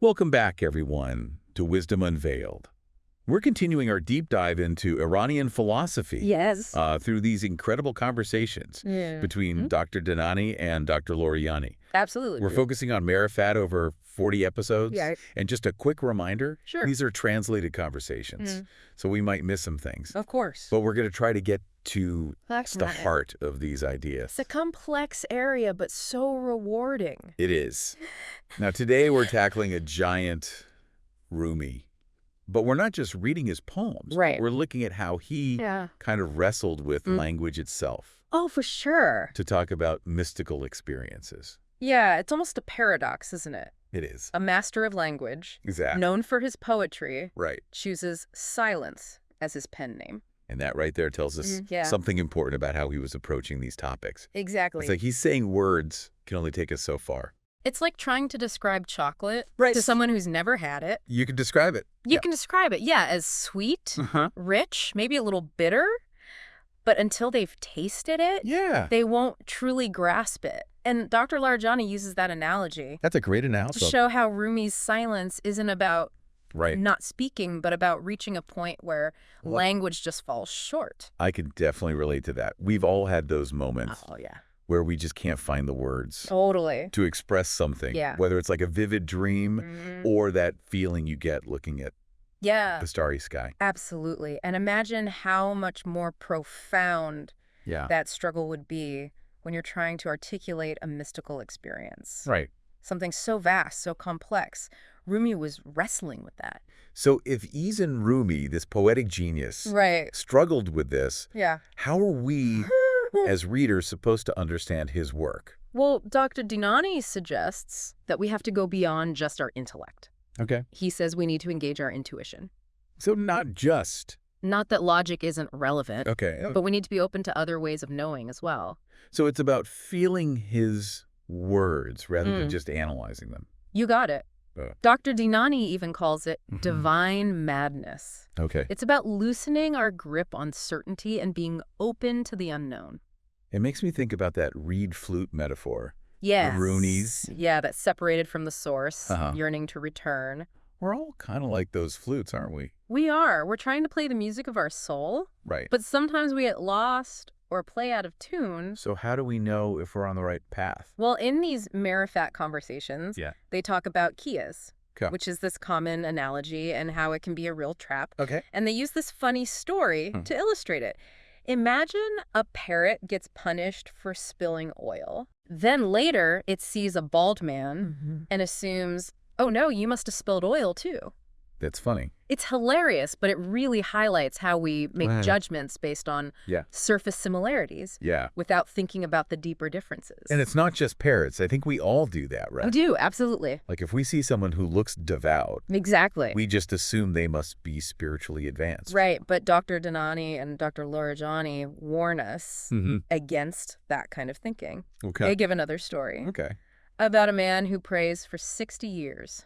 Welcome back, everyone, to Wisdom Unveiled. We're continuing our deep dive into Iranian philosophy. Yes. Through these incredible conversations between Dr. Dinani and Dr. Larijani. Absolutely. We're focusing on Marifat over 40 episodes. Yeah. And just a quick reminder, Sure. these are translated conversations, so we might miss some things. Of course. But we're going to try to get to That's the right. heart of these ideas. It's a complex area, but so rewarding. It is. Now, today we're tackling a giant Rumi. But we're not just reading his poems. Right. We're looking at how he kind of wrestled with language itself Oh, for sure. to talk about mystical experiences. Yeah, it's almost a paradox, isn't it? It is. A master of language, Exactly. known for his poetry, Right. chooses silence as his pen name. And that right there tells us something important about how he was approaching these topics. Exactly. It's like he's saying words can only take us so far. It's like trying to describe chocolate Right. to someone who's never had it. You can describe it. You can describe it, as sweet, rich, maybe a little bitter, but until they've tasted it, they won't truly grasp it. And Dr. Larijani uses that analogy That's a great to analogy. show how Rumi's silence isn't about Right. not speaking, but about reaching a point where language just falls short. I can definitely relate to that. We've all had those moments Oh, yeah. where we just can't find the words Totally. to express something. Yeah. Whether it's like a vivid dream or that feeling you get looking at Yeah, the starry sky. absolutely. And imagine how much more profound Yeah. that struggle would be when you're trying to articulate a mystical experience. Right. Something so vast, so complex. Rumi was wrestling with that. So if Izan Rumi, this poetic genius, Right. struggled with this, Yeah. how are we as readers supposed to understand his work? Well, Dr. Dinani suggests that we have to go beyond just our intellect. Okay. He says we need to engage our intuition. So not just. Not that logic isn't relevant, Okay. but we need to be open to other ways of knowing as well. So it's about feeling his words rather than just analyzing them. You got it. Dr. Dinani even calls it divine madness. Okay. It's about loosening our grip on certainty and being open to the unknown. It makes me think about that Reed Flute metaphor. Yes. The Roonies. Yeah, that's separated from the source, Uh-huh. yearning to return. We're all kind of like those flutes, aren't we? We are. We're trying to play the music of our soul, Right. but sometimes we get lost or play out of tune. So how do we know if we're on the right path? Well, in these Marifat conversations, they talk about Qiyas, Okay. which is this common analogy and how it can be a real trap. Okay. And they use this funny story to illustrate it. Imagine a parrot gets punished for spilling oil. Then later, it sees a bald man and assumes, oh no, you must have spilled oil too. That's funny. It's hilarious, but it really highlights how we make Right. judgments based on surface similarities Yeah. without thinking about the deeper differences. And it's not just parrots. I think we all do that, right? We do, absolutely. Like if we see someone who looks devout, Exactly. we just assume they must be spiritually advanced. Right, but Dr. Dinani and Dr. Larijani warn us against that kind of thinking. Okay. They give another story Okay. about a man who prays for 60 years,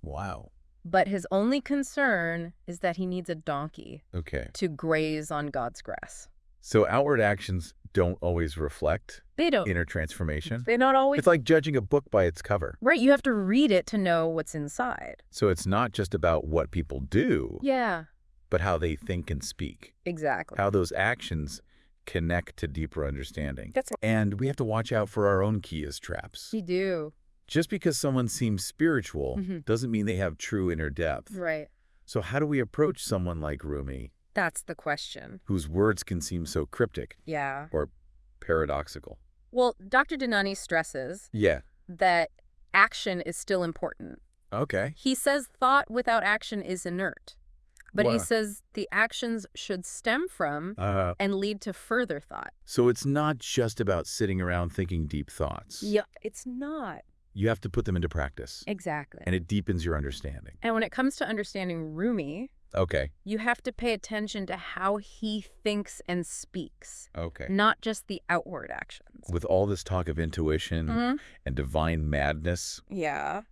Wow. but his only concern is that he needs a donkey Okay. to graze on God's grass. So outward actions don't always reflect They don't. inner transformation. They don't always. It's like judging a book by its cover. Right, you have to read it to know what's inside. So it's not just about what people do, Yeah, but how they think and speak. exactly. How those actions connect to deeper understanding. That's And we have to watch out for our own Qiyas traps. You do. Just because someone seems spiritual doesn't mean they have true inner depth. Right. So how do we approach someone like Rumi, That's the question. whose words can seem so cryptic Yeah. or paradoxical? Well, Dr. Dinani stresses Yeah. that action is still important. Okay. He says thought without action is inert. But he Wow. says the actions should stem from and lead to further thought. So it's not just about sitting around thinking deep thoughts. Yeah, it's not. You have to put them into practice. Exactly. And it deepens your understanding. And when it comes to understanding Rumi, Okay. you have to pay attention to how he thinks and speaks, Okay. not just the outward actions. With all this talk of intuition and divine madness, Yeah.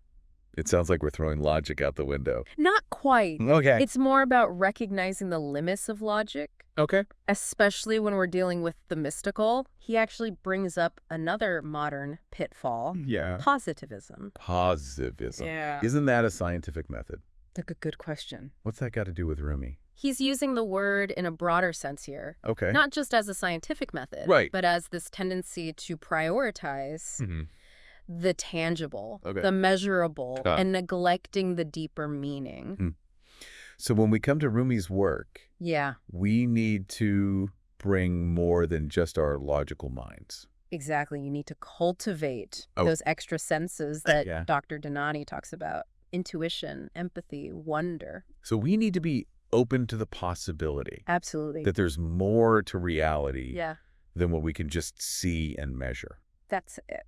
It sounds like we're throwing logic out the window. Not quite. Okay. It's more about recognizing the limits of logic, Okay. especially when we're dealing with the mystical. He actually brings up another modern pitfall, Yeah. positivism. Positivism. Yeah. Isn't that a scientific method? Like a good question. What's that got to do with Rumi? He's using the word in a broader sense here. Okay. Not just as a scientific method, Right. but as this tendency to prioritize the tangible, Okay. the measurable, Ah. and neglecting the deeper meaning. So when we come to Rumi's work, Yeah, we need to bring more than just our logical minds. exactly. You need to cultivate Oh. those extra senses that Yeah. Dr. Dinani talks about. Intuition, empathy, wonder. So we need to be open to the possibility Absolutely. that there's more to reality Yeah, than what we can just see and measure. that's it.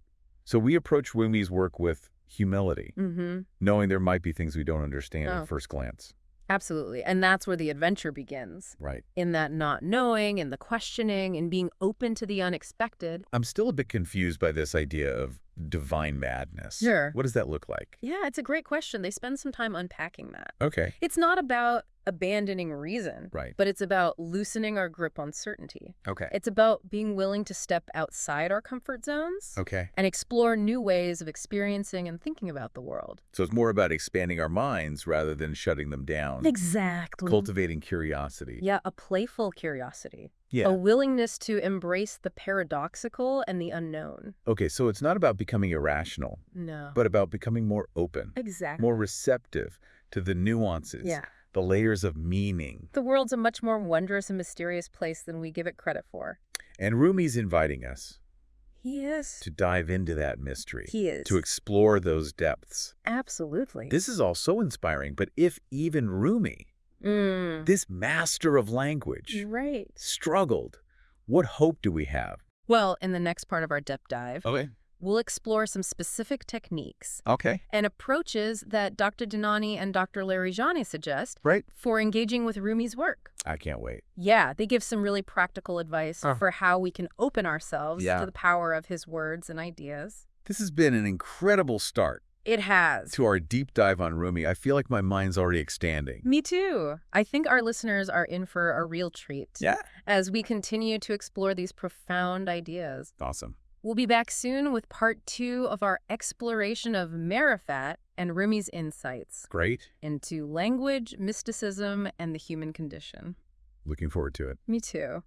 So we approach Rumi's work with humility, Mm-hmm. knowing there might be things we don't understand Oh. at first glance. Absolutely. And that's where the adventure begins. Right. In that not knowing, in the questioning, and being open to the unexpected. I'm still a bit confused by this idea of divine madness. Sure. What does that look like? Yeah, it's a great question. They spend some time unpacking that. Okay. It's not about abandoning reason, Right. but it's about loosening our grip on certainty. Okay. It's about being willing to step outside our comfort zones Okay. and explore new ways of experiencing and thinking about the world. So it's more about expanding our minds rather than shutting them down. Exactly. Cultivating curiosity. Yeah, a playful curiosity. Yeah. A willingness to embrace the paradoxical and the unknown. Okay, so it's not about becoming irrational, No. but about becoming more open, Exactly. more receptive to the nuances, Yeah. the layers of meaning. The world's a much more wondrous and mysterious place than we give it credit for. And Rumi's inviting us He is. to dive into that mystery, He is. to explore those depths. Absolutely. This is all so inspiring, but if even Rumi, this master of language, Right. struggled, what hope do we have? Well, in the next part of our depth dive, Okay. we'll explore some specific techniques Okay. and approaches that Dr. Dinani and Dr. Larijani suggest Right. for engaging with Rumi's work. I can't wait. Yeah, they give some really practical advice Oh. for how we can open ourselves Yeah. to the power of his words and ideas. This has been an incredible start It has. to our deep dive on Rumi. I feel like my mind's already expanding. Me too. I think our listeners are in for a real treat Yeah. as we continue to explore these profound ideas. Awesome. We'll be back soon with part 2 of our exploration of Marifat and Rumi's insights Great. into language, mysticism, and the human condition. Looking forward to it. Me too.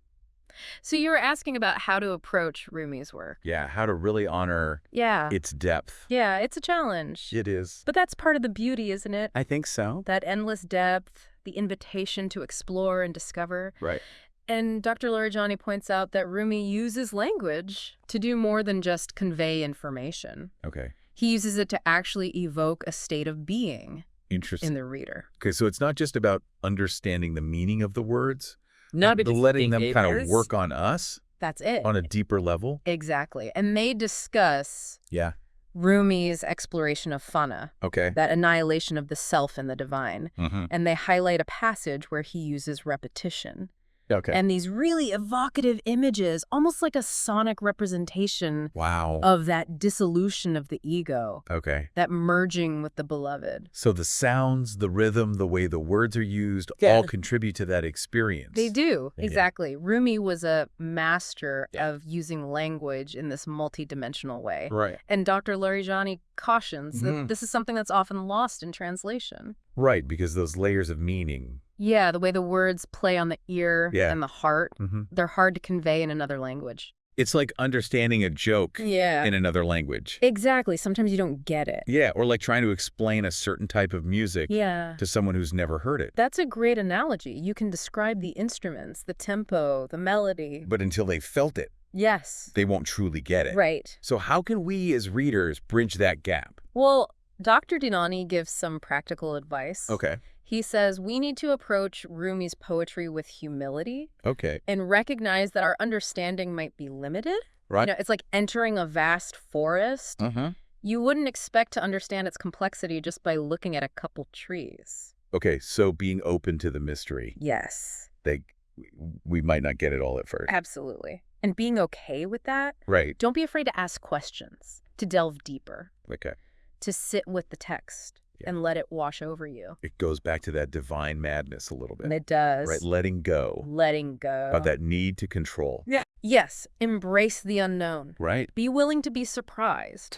So you were asking about how to approach Rumi's work. Yeah, how to really honor Yeah. its depth. Yeah, it's a challenge. It is. But that's part of the beauty, isn't it? I think so. That endless depth, the invitation to explore and discover. Right. And Dr. Larijani points out that Rumi uses language to do more than just convey information. Okay. He uses it to actually evoke a state of being Interesting. in the reader. Okay, so it's not just about understanding the meaning of the words, Not but because letting them it kind of is. work on us That's it. on a deeper level. Exactly. And they discuss Yeah. Rumi's exploration of fana, Okay. that annihilation of the self and the divine. Mm-hmm. And they highlight a passage where he uses repetition. Okay. And these really evocative images, almost like a sonic representation Wow. of that dissolution of the ego, Okay. that merging with the beloved. So the sounds, the rhythm, the way the words are used Yeah. all contribute to that experience. They do, Yeah. exactly. Rumi was a master Yeah. of using language in this multidimensional way. Right. And Dr. Larijani cautions that Mhm. this is something that's often lost in translation. Right, because those layers of meaning. Yeah, the way the words play on the ear Yeah. and the heart, Mm-hmm. they're hard to convey in another language. It's like understanding a joke Yeah. in another language. Exactly. Sometimes you don't get it. Yeah, or like trying to explain a certain type of music Yeah. to someone who's never heard it. That's a great analogy. You can describe the instruments, the tempo, the melody. But until they felt it, Yes. they won't truly get it. Right. So how can we as readers bridge that gap? Well, Dr. Dinani gives some practical advice. Okay. He says we need to approach Rumi's poetry with humility Okay. and recognize that our understanding might be limited. Right. You know, it's like entering a vast forest. Uh-huh. You wouldn't expect to understand its complexity just by looking at a couple trees. Okay, so being open to the mystery. Yes, We might not get it all at first. absolutely. And being okay with that. Right. Don't be afraid to ask questions, to delve deeper. Okay. to sit with the text and let it wash over you. It goes back to that divine madness a little bit. And it does. Right, letting go. Letting go. About that need to control. Yeah. Yes, embrace the unknown. Right. Be willing to be surprised,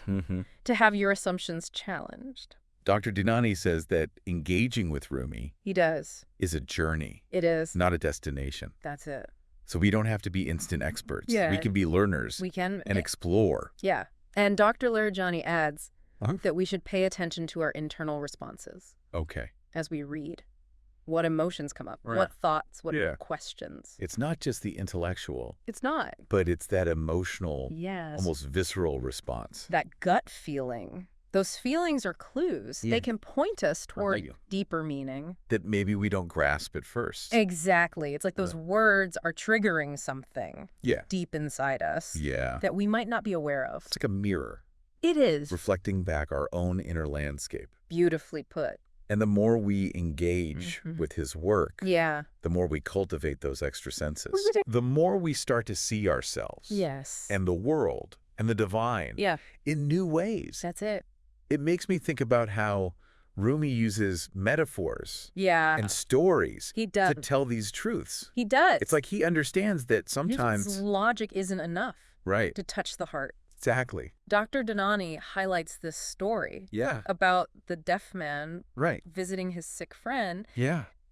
to have your assumptions challenged. Dr. Dinani says that engaging with Rumi He does. is a journey. It is. Not a destination. That's it. So we don't have to be instant experts. Yeah. We can be learners. We can. And explore. Yeah. And Dr. Larijani adds that we should pay attention to our internal responses. Okay. As we read. What emotions come up? Right. What thoughts? What questions? It's not just the intellectual. It's not. But it's that emotional, yes, almost visceral response. That gut feeling. Those feelings are clues. They can point us toward deeper meaning. That maybe we don't grasp at first. Exactly. It's like those words are triggering something deep inside us that we might not be aware of. It's like a mirror. It is. Reflecting back our own inner landscape. Beautifully put. And the more we engage with his work, the more we cultivate those extra senses. The more we start to see ourselves and the world and the divine in new ways. That's it. It makes me think about how Rumi uses metaphors and stories he does. to tell these truths. He does. It's like he understands that sometimes logic isn't enough to touch the heart. Exactly. Dr. Dinani highlights this story about the deaf man visiting his sick friend.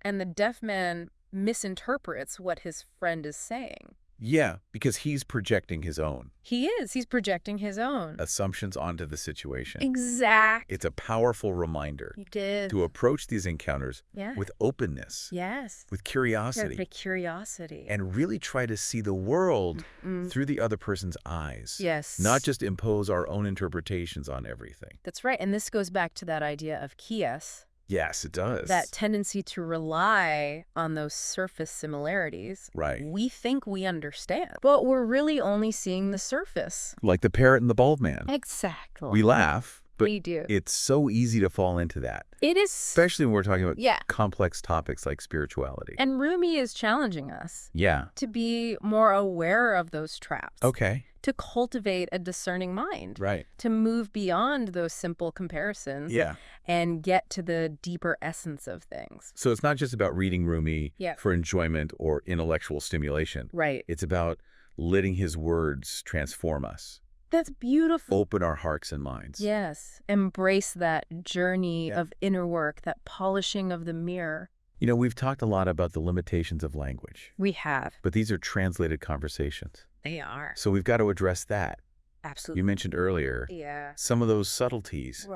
And the deaf man misinterprets what his friend is saying. Yeah, because he's projecting his own. He is. He's projecting his own assumptions onto the situation. Exactly. It's a powerful reminder to approach these encounters with openness. Yes. With curiosity. With curiosity. And really try to see the world through the other person's eyes. Yes. Not just impose our own interpretations on everything. That's right. And this goes back to that idea of Qiyas. Yes, it does. That tendency to rely on those surface similarities. Right. We think we understand, but we're really only seeing the surface. Like the parrot and the bald man. Exactly. We laugh, but we do. It's so easy to fall into that. It is. Especially when we're talking about complex topics like spirituality. And Rumi is challenging us. Yeah. To be more aware of those traps. Okay. To cultivate a discerning mind. Right. To move beyond those simple comparisons. Yeah. And get to the deeper essence of things. So it's not just about reading Rumi for enjoyment or intellectual stimulation. Right. It's about letting his words transform us. That's beautiful. Open our hearts and minds. Yes. Embrace that journey of inner work, that polishing of the mirror. You know, we've talked a lot about the limitations of language. We have. But these are translated conversations. They are. So we've got to address that. Absolutely. You mentioned earlier, some of those subtleties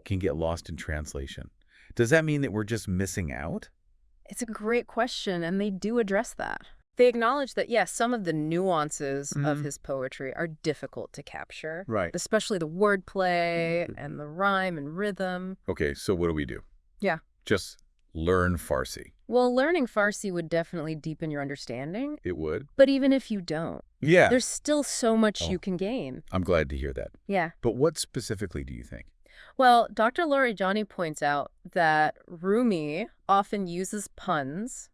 can get lost in translation. Does that mean that we're just missing out? It's a great question, and they do address that. They acknowledge that, yes, some of the nuances of his poetry are difficult to capture. Right. Especially the wordplay and the rhyme and rhythm. Okay, so what do we do? Yeah. Just learn Farsi. Well, learning Farsi would definitely deepen your understanding. It would. But even if you don't, there's still so much you can gain. I'm glad to hear that. Yeah. But what specifically do you think? Well, Dr. Larijani points out that Rumi often uses puns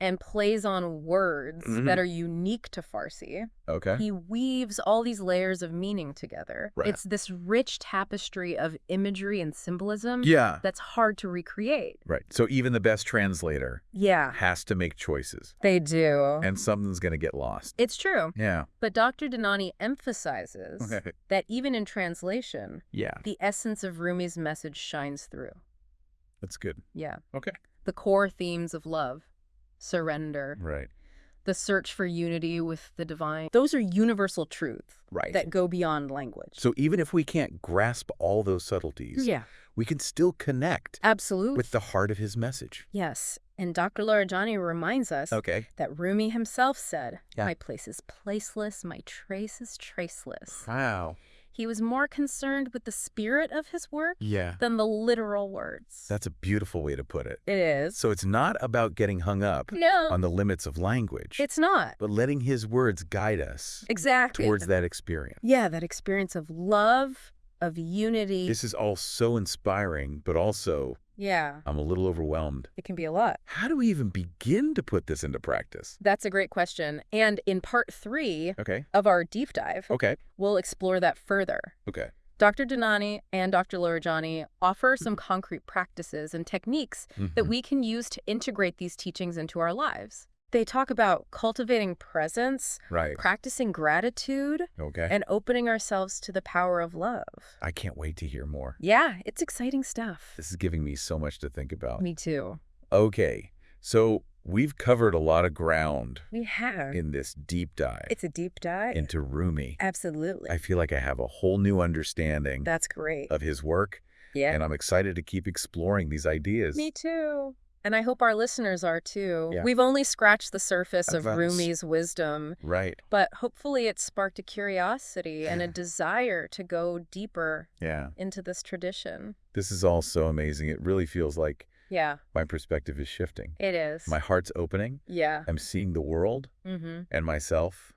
and plays on words that are unique to Farsi. Okay. He weaves all these layers of meaning together. Right. It's this rich tapestry of imagery and symbolism that's hard to recreate. Right. So even the best translator has to make choices. They do. And something's going to get lost. It's true. Yeah. But Dr. Dinani emphasizes that even in translation, the essence of Rumi's message shines through. That's good. Yeah. Okay. The core themes of love. Surrender. Right. The search for unity with the divine. Those are universal truths that go beyond language. So even if we can't grasp all those subtleties, we can still connect with the heart of his message. Yes. And Dr. Larijani reminds us that Rumi himself said, my place is placeless, my trace is traceless. Wow. He was more concerned with the spirit of his work than the literal words. That's a beautiful way to put it. It is. So it's not about getting hung up on the limits of language. It's not. But letting his words guide us towards that experience. Yeah, that experience of love, of unity. This is all so inspiring, but also I'm a little overwhelmed. It can be a lot. How do we even begin to put this into practice? That's a great question. And in part 3 of our deep dive, we'll explore that further. Dr. Dinani and Dr. Larijani offer some concrete practices and techniques that we can use to integrate these teachings into our lives. They talk about cultivating presence, practicing gratitude, and opening ourselves to the power of love. I can't wait to hear more. Yeah, it's exciting stuff. This is giving me so much to think about. Me too. Okay, so we've covered a lot of ground. We have. In this deep dive. It's a deep dive. Into Rumi. Absolutely. I feel like I have a whole new understanding. That's great. Of his work. Yeah. And I'm excited to keep exploring these ideas. Me too. And I hope our listeners are too. Yeah. We've only scratched the surface of Rumi's wisdom. Right. But hopefully it sparked a curiosity and a desire to go deeper into this tradition. This is all so amazing. It really feels like my perspective is shifting. It is. My heart's opening. Yeah. I'm seeing the world and myself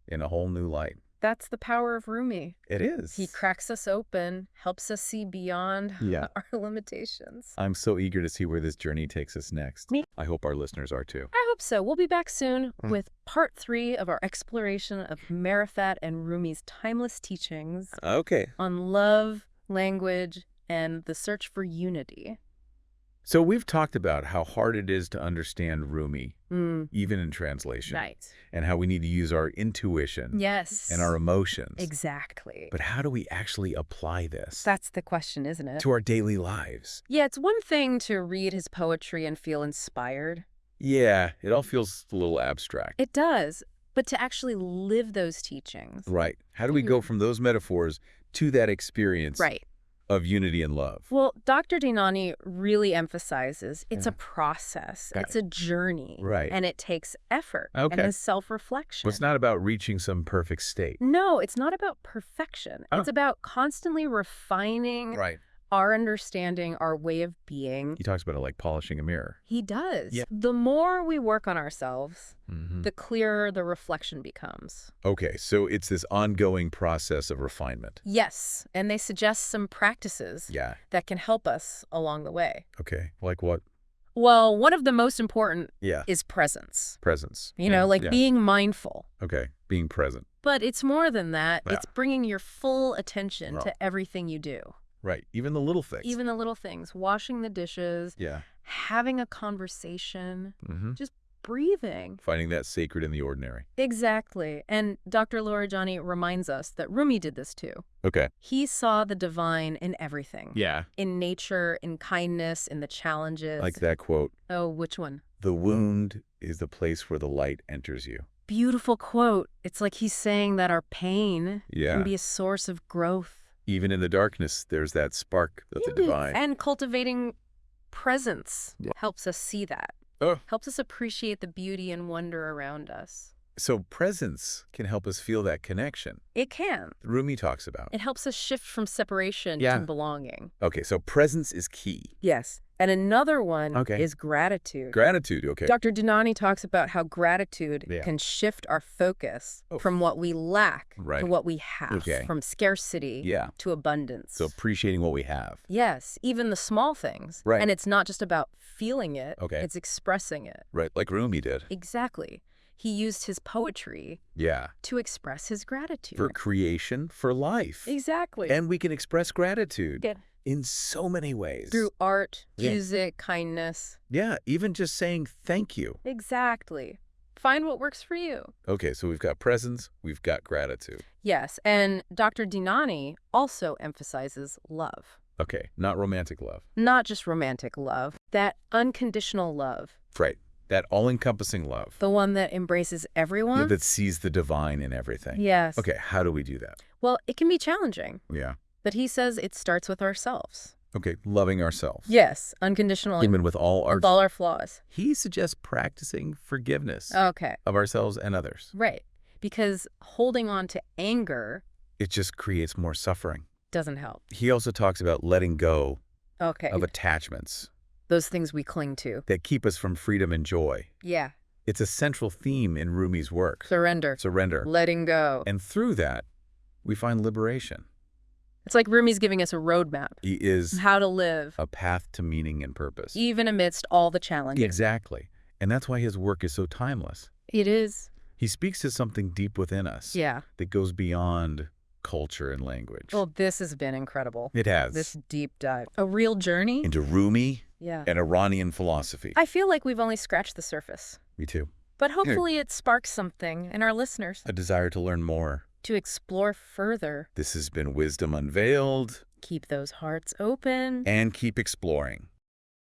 in a whole new light. That's the power of Rumi. It is. He cracks us open, helps us see beyond our limitations. I'm so eager to see where this journey takes us next. Me. I hope our listeners are too. I hope so. We'll be back soon with part 3 of our exploration of Marifat and Rumi's timeless teachings on love, language, and the search for unity. So we've talked about how hard it is to understand Rumi, even in translation. Right. And how we need to use our intuition. Yes. And our emotions. Exactly. But how do we actually apply this? That's the question, isn't it? To our daily lives. Yeah, it's one thing to read his poetry and feel inspired. Yeah, it all feels a little abstract. It does. But to actually live those teachings. Right. How do we go from those metaphors to that experience? Right. Of unity and love? Well, Dr. Dinani really emphasizes it's a process. It's a journey. Right. And it takes effort and self-reflection. Well, it's not about reaching some perfect state. No, it's not about perfection. It's about constantly refining our understanding, our way of being. He talks about it like polishing a mirror. He does. Yeah. The more we work on ourselves, the clearer the reflection becomes. Okay, so it's this ongoing process of refinement. Yes, and they suggest some practices that can help us along the way. Okay, like what? Well, one of the most important is presence. Presence. You know, like being mindful. Okay, being present. But it's more than that. It's bringing your full attention to everything you do. Right, even the little things. Even the little things. Washing the dishes. Having a conversation. Just breathing. Finding that sacred in the ordinary. Exactly. And Dr. Larijani reminds us that Rumi did this too. Okay. He saw the divine in everything. Yeah. In nature, in kindness, in the challenges. Like that quote. Oh, which one? The wound is the place where the light enters you. Beautiful quote. It's like he's saying that our pain can be a source of growth. Even in the darkness, there's that spark of the divine. And cultivating presence helps us see that. Helps us appreciate the beauty and wonder around us. So presence can help us feel that connection. It can. Rumi talks about. It helps us shift from separation to belonging. Okay, so presence is key. Yes. And another one is gratitude. Gratitude, okay. Dr. Dinani talks about how gratitude can shift our focus from what we lack to what we have, from scarcity to abundance. So appreciating what we have. Yes, even the small things. Right. And it's not just about feeling it, it's expressing it. Right, like Rumi did. Exactly. He used his poetry to express his gratitude. For creation, for life. Exactly. And we can express gratitude in so many ways. Through art, music, kindness. Yeah, even just saying thank you. Exactly. Find what works for you. Okay, so we've got presence, we've got gratitude. Yes, and Dr. Dinani also emphasizes love. Okay, not romantic love. Not just romantic love, that unconditional love. Right. That all-encompassing love. The one that embraces everyone. Yeah, that sees the divine in everything. Yes. Okay, how do we do that? Well, it can be challenging. Yeah. But he says it starts with ourselves. Okay, loving ourselves. Yes, unconditionally. Even with all our flaws. He suggests practicing forgiveness. Of ourselves and others. Right. Because holding on to anger. It just creates more suffering. Doesn't help. He also talks about letting go of attachments. Those things we cling to. That keep us from freedom and joy. Yeah. It's a central theme in Rumi's work. Surrender. Letting go. And through that, we find liberation. It's like Rumi's giving us a roadmap. He is how to live. A path to meaning and purpose. Even amidst all the challenges. Exactly. And that's why his work is so timeless. It is. He speaks to something deep within us. Yeah. That goes beyond culture and language. Well, this has been incredible. It has. This deep dive. A real journey. Into Rumi and Iranian philosophy. I feel like we've only scratched the surface. Me too. But hopefully it sparks something in our listeners. A desire to learn more. To explore further. This has been Wisdom Unveiled. Keep those hearts open. And keep exploring.